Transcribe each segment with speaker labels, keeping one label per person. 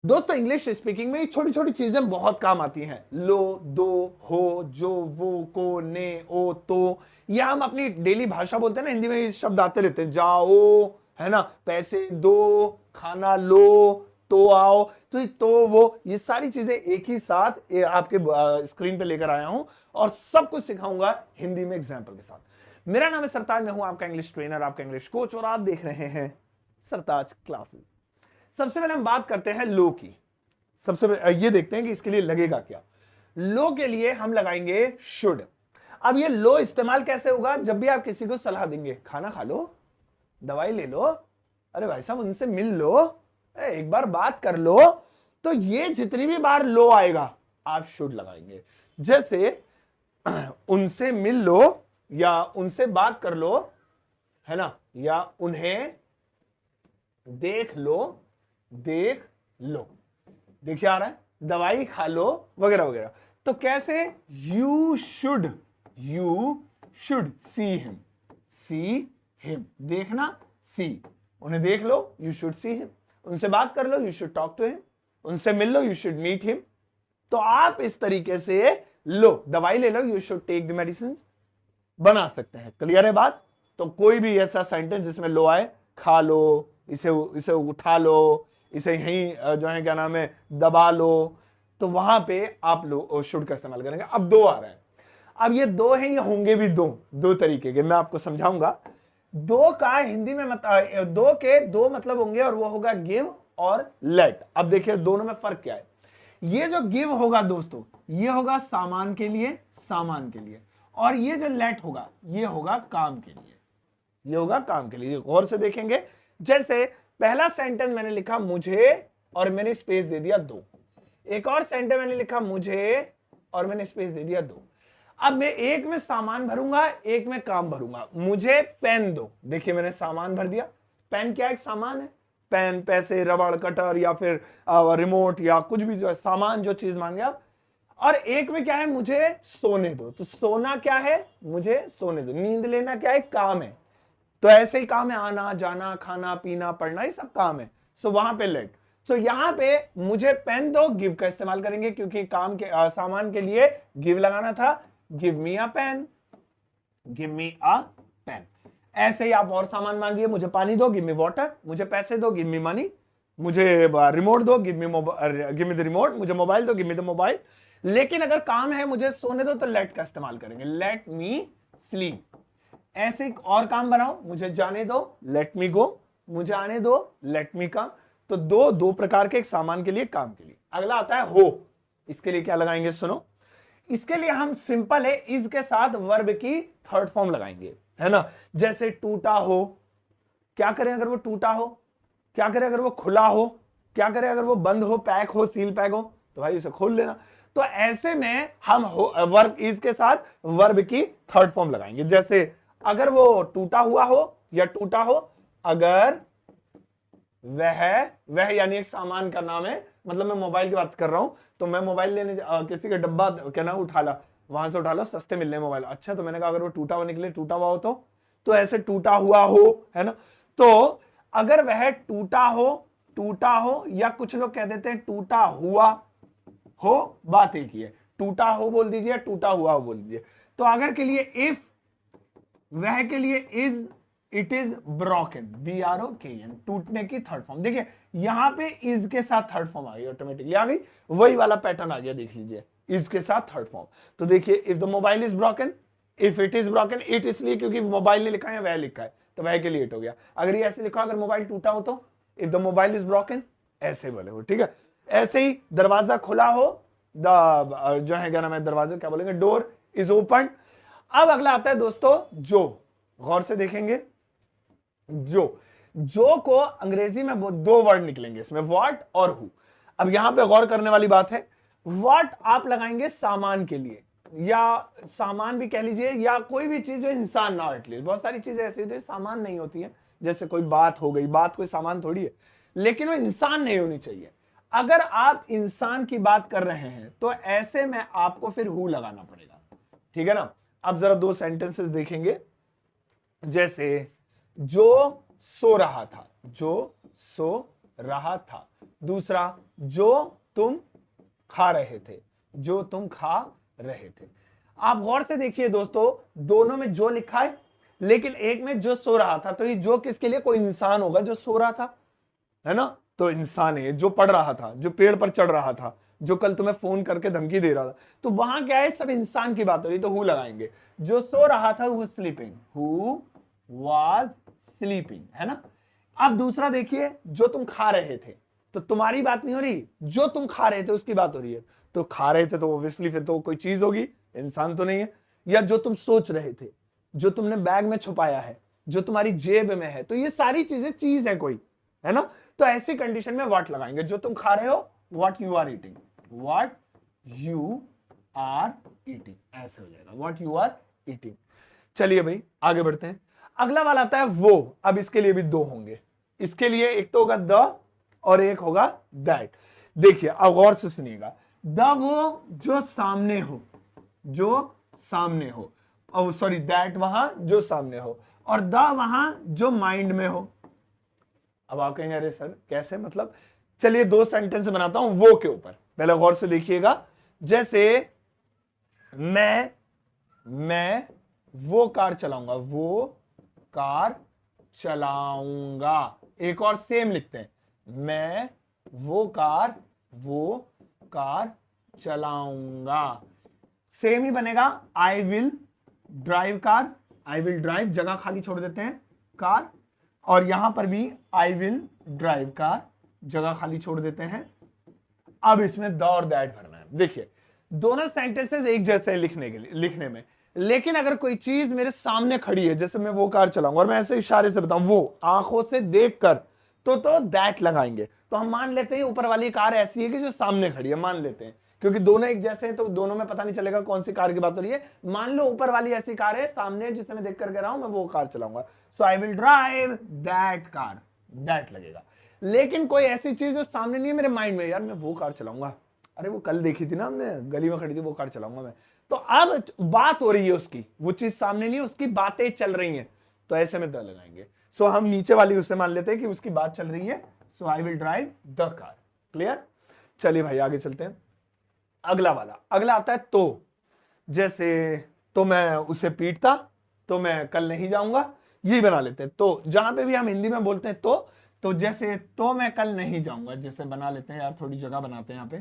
Speaker 1: दोस्तों English speaking में छोटी छोटी चीजें बहुत काम आती हैं। लो, दो, हो, जो, वो, को, ने, ओ, तो। ये हम अपनी डेली भाषा बोलते हैं ना, हिंदी में ये शब्द आते रहते हैं। जाओ, है ना, पैसे दो, खाना लो, तो आओ। तो वो ये सारी चीजें एक ही साथ आपके स्क्रीन पे लेकर आया हूं और सब कुछ सिखाऊंगा हिंदी में एग्जाम्पल के साथ। मेरा नाम है सरताज, मैं हूं आपका इंग्लिश ट्रेनर, आपका इंग्लिश कोच, और आप देख रहे हैं सरताज क्लासेस। सबसे पहले हम बात करते हैं लो की। सबसे ये देखते हैं कि इसके लिए लगेगा क्या। लो के लिए हम लगाएंगे शुड। अब ये लो इस्तेमाल कैसे होगा? जब भी आप किसी को सलाह देंगे, खाना खा लो, दवाई ले लो, अरे भाई साहब उनसे मिल लो, एक बार बात कर लो, तो ये जितनी भी बार लो आएगा आप शुड लगाएंगे। जैसे उनसे मिल लो या उनसे बात कर लो, है ना, या उन्हें देख लो, देख लो, देखिए आ रहा है, दवाई खा लो, वगैरह वगैरह। तो कैसे? यू शुड सी हिम, देखना, सी, उन्हें देख लो, यू शुड सी हिम, उनसे बात कर लो, you should talk to him, उनसे मिल लो, यू शुड मीट हिम। तो आप इस तरीके से लो, दवाई ले लो, you should take the medicine, बना सकते हैं। क्लियर है बात? तो कोई भी ऐसा सेंटेंस जिसमें लो आए, खा लो, इसे इसे उठा लो, इसे यहीं जो है क्या नाम है दबा लो, तो वहां पे आप लो शुड का इस्तेमाल करेंगे। अब दो आ रहा है। अब ये दो हैं, ये होंगे भी दो तरीके के, मैं आपको समझाऊंगा। दो का हिंदी में दो के दो मतलब होंगे, और वो होगा गिव और लेट। अब देखिए दोनों में फर्क क्या है। ये जो गिव होगा दोस्तों, ये होगा सामान के लिए, और ये जो लेट होगा ये होगा काम के लिए, ये होगा काम के लिए। गौर से देखेंगे, जैसे पहला सेंटेंस मैंने लिखा मुझे और मैंने स्पेस दे दिया दो, एक और सेंटेंस मैंने लिखा मुझे और मैंने स्पेस दे दिया दो। अब मैं एक में सामान भरूंगा, एक में काम भरूंगा। मुझे पेन दो, देखिए मैंने सामान भर दिया, पेन क्या एक सामान है, पेन, पैसे, रबड़, कटर या फिर रिमोट या कुछ भी जो है सामान, जो चीज मांगे आप। और एक में क्या है, मुझे सोने दो, तो सोना क्या है, मुझे सोने दो। नींद लेना क्या है, काम है। तो ऐसे ही काम है, आना जाना, खाना पीना, पढ़ना, ये सब काम है। सो वहां पे लेट। सो यहां पे मुझे पेन दो, गिव का इस्तेमाल करेंगे, क्योंकि काम के सामान के लिए गिव लगाना था। गिव मी अ पेन, गिव मी अ पेन। ऐसे ही आप और सामान मांगिए, मुझे पानी दो, गिव मी वाटर, मुझे पैसे दो, गिव मी मनी, मुझे रिमोट दो, गिव मी द रिमोट, मुझे मोबाइल दो, गिव मी द मोबाइल। लेकिन अगर काम है, मुझे सोने दो, तो लेट का इस्तेमाल करेंगे, लेट मी स्लीप। ऐसे एक और काम बनाओ, मुझे जाने दो, लेट मी गो, मुझे आने दो, लेट मी कम। तो दो प्रकार के, एक सामान के लिए, काम के लिए। अगला आता है हो। इसके लिए क्या लगाएंगे सुनो। इसके लिए हम सिंपल है, इज के साथ वर्ब की थर्ड फॉर्म लगाएंगे, है ना। जैसे टूटा हो, क्या करें अगर वो टूटा हो, क्या करें अगर वो खुला हो, क्या करें अगर वो बंद हो, पैक हो, सील पैक हो, तो भाई उसे खोल लेना। तो ऐसे में हम वर्ब इज के साथ वर्ब की थर्ड फॉर्म लगाएंगे। जैसे अगर वो टूटा हुआ हो या टूटा हो, अगर वह यानी एक सामान का नाम है, मतलब मैं मोबाइल की बात कर रहा हूं, तो मैं मोबाइल लेने किसी का डब्बा क्या ना उठा ला, वहां से उठा ला, सस्ते मिलने मोबाइल, अच्छा तो मैंने कहा अगर वो टूटा हुआ निकले, टूटा हुआ हो तो ऐसे टूटा हुआ हो, है ना। तो अगर वह टूटा हो या कुछ लोग कह देते हैं टूटा हुआ हो, बात एक ही है। टूटा हो बोल दीजिए, टूटा हुआ हो बोल दीजिए। तो अगर के लिए इफ, वह के लिए is, it is broken, BROKN, टूटने की थर्ड फॉर्म। देखिए यहां पे इज के साथ थर्ड फॉर्म आ गई, ऑटोमेटिकली आ गई, वही वाला पैटर्न आ गया, देख लीजिए, इज के साथ थर्ड फॉर्म। तो देखिए if the mobile is broken, if it is broken, it इसलिए क्योंकि मोबाइल ने लिखा है, वह लिखा है, तो वह के लिए इट हो गया। अगर ये ऐसे लिखा, अगर मोबाइल टूटा हो तो if the mobile is broken, ऐसे बोले हो, ठीक है। ऐसे ही दरवाजा खुला हो, द जो है क्या नाम है, दरवाजा क्या बोलेंगे, डोर इज ओपन। अब अगला आता है दोस्तों जो। गौर से देखेंगे, जो को अंग्रेजी में दो वर्ड निकलेंगे इसमें, व्हाट और हु। अब यहां पे गौर करने वाली बात है, व्हाट आप लगाएंगे सामान के लिए, या सामान भी कह लीजिए, या कोई भी चीज जो इंसान ना हो। एटलीस्ट बहुत सारी चीजें ऐसी होती है सामान नहीं होती है, जैसे कोई बात हो गई, बात कोई सामान थोड़ी है, लेकिन वो इंसान नहीं होनी चाहिए। अगर आप इंसान की बात कर रहे हैं तो ऐसे में आपको फिर हु लगाना पड़ेगा, ठीक है ना। अब जरा दो सेंटेंसेस देखेंगे। जैसे जो सो रहा था, जो सो रहा था। दूसरा, जो तुम खा रहे थे, जो तुम खा रहे थे। आप गौर से देखिए दोस्तों, दोनों में जो लिखा है, लेकिन एक में जो सो रहा था, तो ये जो किसके लिए, कोई इंसान होगा जो सो रहा था, है ना, तो इंसान है। जो पढ़ रहा था, जो पेड़ पर चढ़ रहा था, जो कल तुम्हें फोन करके धमकी दे रहा था, तो वहां क्या है, सब इंसान की बात हो रही, तो हु लगाएंगे। जो सो रहा था, who sleeping, who was sleeping, है ना। अब दूसरा देखिए, जो तुम खा रहे थे, तो तुम्हारी बात नहीं हो रही, जो तुम खा रहे थे उसकी बात हो रही है। तो खा रहे थे तो ऑब्वियसली फिर तो कोई चीज होगी, इंसान तो नहीं है। या जो तुम सोच रहे थे, जो तुमने बैग में छुपाया है, जो तुम्हारी जेब में है, तो ये सारी चीजें चीज है कोई, है ना। तो ऐसी कंडीशन में व्हाट लगाएंगे। जो तुम खा रहे हो, what you are eating, what you are eating, ऐसे हो जाएगा, व्हाट यू आर ईटिंग। चलिए भाई आगे बढ़ते हैं। अगला वाला आता है वो। अब इसके लिए भी दो होंगे। इसके लिए एक तो होगा द और एक होगा दैट। देखिए अब गौर से सुनिएगा। द वो जो सामने हो, जो सामने हो, और सॉरी दैट वहां जो सामने हो, और द वहां जो माइंड में हो। अब आप कहेंगे अरे सर कैसे, मतलब। चलिए दो सेंटेंस बनाता हूं वो के ऊपर, पहले गौर से देखिएगा। जैसे मैं वो कार चलाऊंगा, वो कार चलाऊंगा। एक और सेम लिखते हैं, मैं वो कार चलाऊंगा। सेम ही बनेगा। आई will drive car, I will drive, जगह खाली छोड़ देते हैं कार, और यहां पर भी आई विल ड्राइव कार, जगह खाली छोड़ देते हैं। अब इसमें द और दैट भरना है। देखिए दोनों सेंटेंसेस एक जैसे लिखने के लिए, लिखने में, लेकिन अगर कोई चीज मेरे सामने खड़ी है, जैसे मैं वो कार चलाऊंगा और मैं ऐसे इशारे से बताऊं वो, आंखों से देखकर, तो दैट लगाएंगे। तो हम मान लेते हैं ऊपर वाली कार ऐसी है कि जो सामने खड़ी है, मान लेते हैं, क्योंकि दोनों एक जैसे हैं तो दोनों में पता नहीं चलेगा कौन सी कार की बात हो रही है। मान लो ऊपर वाली ऐसी कार है सामने जिसे मैं देख कर कह रहा हूं मैं वो कार चलाऊंगा, so I will drive that car, that लगेगा। लेकिन कोई ऐसी चीज जो सामने नहीं है मेरे माइंड में, यार मैं वो कार चलाऊंगा, अरे वो कल देखी थी ना हमने गली में खड़ी थी, वो कार चलाऊंगा मैं। तो अब बात हो रही है उसकी, वो चीज सामने नहीं है, उसकी बातें चल रही हैं, तो ऐसे में द लगाएंगे। सो हम नीचे वाली उसे मान लेते हैं कि उसकी बात चल रही है, so I will drive the car. Clear. चलिए भाई आगे चलते हैं। अगला वाला, अगला आता है तो। जैसे तो मैं उसे पीटता, तो मैं कल नहीं जाऊंगा, यही बना लेते हैं। तो जहां पे भी हम हिंदी में बोलते हैं तो जैसे तो मैं कल नहीं जाऊंगा, जैसे बना लेते हैं यार, थोड़ी जगह बनाते हैं यहाँ पे।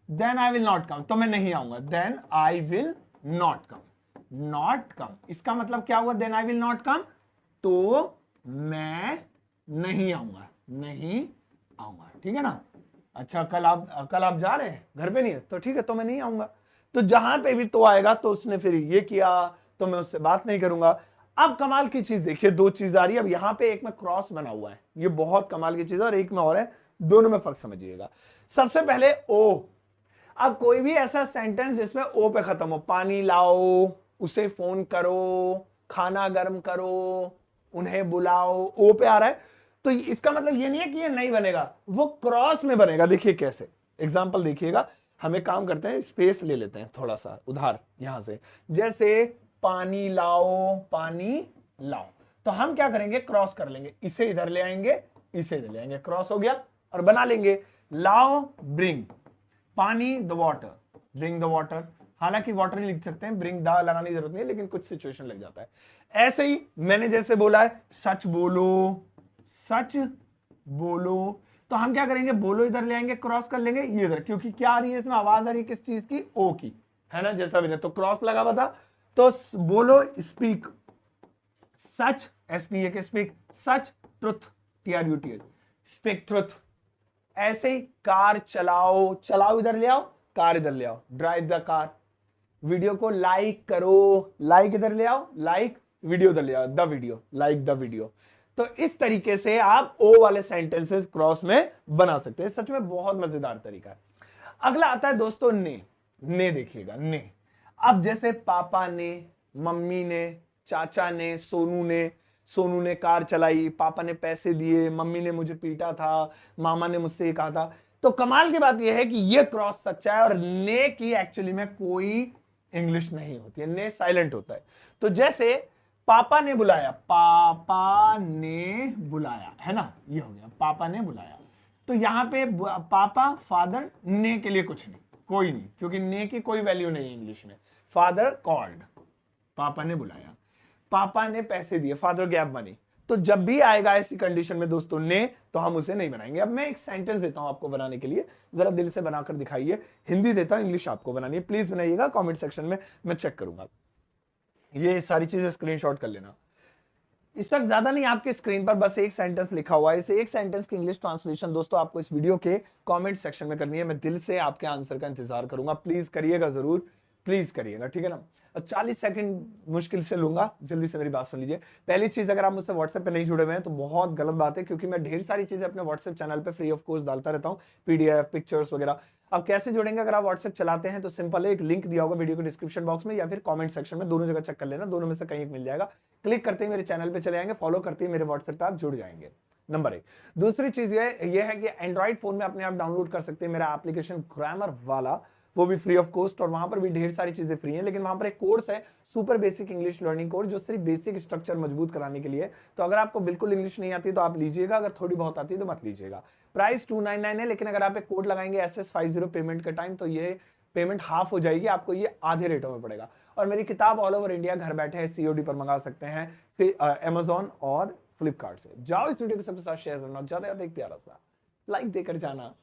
Speaker 1: Then I will not come, तो मैं नहीं आऊंगा, then I will not come, not come. इसका मतलब क्या हुआ, then I will not come, तो मैं नहीं आऊंगा, नहीं आऊंगा, ठीक है ना। अच्छा कल आप जा रहे हैं, घर पे नहीं है, तो ठीक है, तो मैं नहीं आऊंगा। तो जहां पे भी तो आएगा तो उसने फिर ये किया, तो मैं उससे बात नहीं करूंगा। अब कमाल की चीज देखिए, दो चीज आ रही है। अब यहां पे एक में क्रॉस बना हुआ है, ये बहुत कमाल की चीज है, और एक में और है, दोनों में फर्क समझिएगा। सबसे पहले ओ। अब कोई भी ऐसा सेंटेंस जिसमें ओ पे खत्म हो, पानी लाओ, उसे फोन करो, खाना गर्म करो, उन्हें बुलाओ, ओ पे आ रहा है, तो इसका मतलब ये नहीं है कि ये नहीं बनेगा, वो क्रॉस में बनेगा। देखिए कैसे, एग्जांपल देखिएगा। हम एक काम करते हैं, स्पेस ले लेते हैं थोड़ा सा उधार यहां से। जैसे पानी लाओ, पानी लाओ, तो हम क्या करेंगे, क्रॉस कर लेंगे, इसे इधर ले आएंगे, इसे इधर ले आएंगे, क्रॉस हो गया, और बना लेंगे लाओ ब्रिंग, पानी the water, bring the water. हालांकि वाटर नहीं लिख सकते हैं, ब्रिंग द लगाने की जरूरत नहीं है, लेकिन कुछ सिचुएशन लग जाता है। ऐसे ही मैंने जैसे बोला है सच बोलो, सच बोलो, तो हम क्या करेंगे, बोलो इधर ले आएंगे, क्रॉस कर लेंगे ये इधर, क्योंकि क्या आ रही है इसमें, आवाज आ रही है किस चीज की, ओ की, है ना, जैसा भी नहीं, तो क्रॉस लगा हुआ था। तो बोलो स्पीक, सच, एसपी के स्पीक, सच, ट्रुथ, TRUTH, स्पीक ट्रुथ। ऐसे ही कार चलाओ, चलाओ इधर ले आओ, कार इधर ले आओ, ड्राइव द कार। वीडियो को लाइक करो, लाइक इधर ले आओ, लाइक, वीडियो इधर ले आओ, the video, like the video. तो इस तरीके से आप ओ वाले सेंटेंसेस क्रॉस में बना सकते हैं। सच में बहुत मजेदार तरीका है। अगला आता है दोस्तों ने देखिएगा, ने। अब जैसे पापा ने, मम्मी ने, चाचा ने, सोनू ने कार चलाई, पापा ने पैसे दिए, मम्मी ने मुझे पीटा था, मामा ने मुझसे ये कहा था। तो कमाल की बात यह है कि यह क्रॉस सच्चा है, और ने की एक्चुअली में कोई इंग्लिश नहीं होती है, ने साइलेंट होता है। तो जैसे पापा ने बुलाया, पापा ने बुलाया, है ना, ये हो गया, पापा ने बुलाया। तो यहाँ पे पापा, फादर, ने के लिए कुछ नहीं, कोई नहीं, क्योंकि ने की कोई वैल्यू नहीं है इंग्लिश में। फादर कॉल्ड, पापा ने बुलाया, पापा ने पैसे दिए, फादर गैव मनी। तो जब भी आएगा ऐसी कंडीशन में दोस्तों ने, तो हम उसे नहीं बनाएंगे। अब मैं एक सेंटेंस देता हूं आपको बनाने के लिए, जरा दिल से बनाकर दिखाइए। हिंदी देता हूं, इंग्लिश आपको बनानी है, प्लीज बनाइएगा कमेंट सेक्शन में, मैं चेक करूंगा। ये सारी चीजें स्क्रीनशॉट कर लेना। इस वक्त ज्यादा नहीं, आपके स्क्रीन पर बस एक सेंटेंस लिखा हुआ है, इसे एक सेंटेंस की इंग्लिश ट्रांसलेशन दोस्तों आपको इस वीडियो के कमेंट सेक्शन में करनी है। मैं दिल से आपके आंसर का इंतजार करूंगा, प्लीज करिएगा, जरूर प्लीज करिएगा, ठीक है ना। 40 सेकंड मुश्किल से लूंगा, जल्दी से मेरी बात सुन लीजिए। पहली चीज, अगर आप मुझसे व्हाट्सएप पे नहीं जुड़े हुए हैं तो बहुत गलत बात है, क्योंकि मैं ढेर सारी चीजें अपने व्हाट्सएप चैनल पे फ्री ऑफ कॉस्ट डालता रहता हूँ, पीडीएफ, पिक्चर्स वगैरह। अब कैसे जुड़ेंगे? अगर आप व्हाट्सएप चलाते हैं तो सिंपल है, एक लिंक दिया होगा वीडियो के डिस्क्रिप्शन बॉक्स में या फिर कमेंट सेक्शन में, दोनों जगह चेक कर लेना, दोनों में से कहीं एक मिल जाएगा। क्लिक करते ही मेरे चैनल पे चले जाएंगे, फॉलो करते ही मेरे व्हाट्सएप पे आप जुड़ जाएंगे, नंबर 1। दूसरी चीज ये है कि एंड्रॉइड फोन में अपने आप डाउनलोड कर सकते हैं मेरा एप्लीकेशन ग्रामर वाला, वो भी फ्री ऑफ कॉस्ट, और वहां पर भी ढेर सारी चीजें फ्री हैं। लेकिन वहां पर एक कोर्स है, super basic English learning course, जो सिर्फ बेसिक स्ट्रक्चर मजबूत कराने के लिए। तो अगर आपको बिल्कुल इंग्लिश नहीं आती तो आप लीजिएगा, अगर थोड़ी बहुत आती है तो मत लीजिएगा। प्राइस 299 है, लेकिन अगर आप एक कोड लगाएंगे SS50 पेमेंट का टाइम, तो ये पेमेंट हाफ हो जाएगी, आपको ये आधे रेटों में पड़ेगा। और मेरी किताब ऑल ओवर इंडिया घर बैठे COD पर मंगा सकते हैं, फिर Amazon और फ्लिपकार्ट से। जाओ इस वीडियो को सबके साथ शेयर करना, ज्यादा एक प्यारा सा लाइक देकर जाना।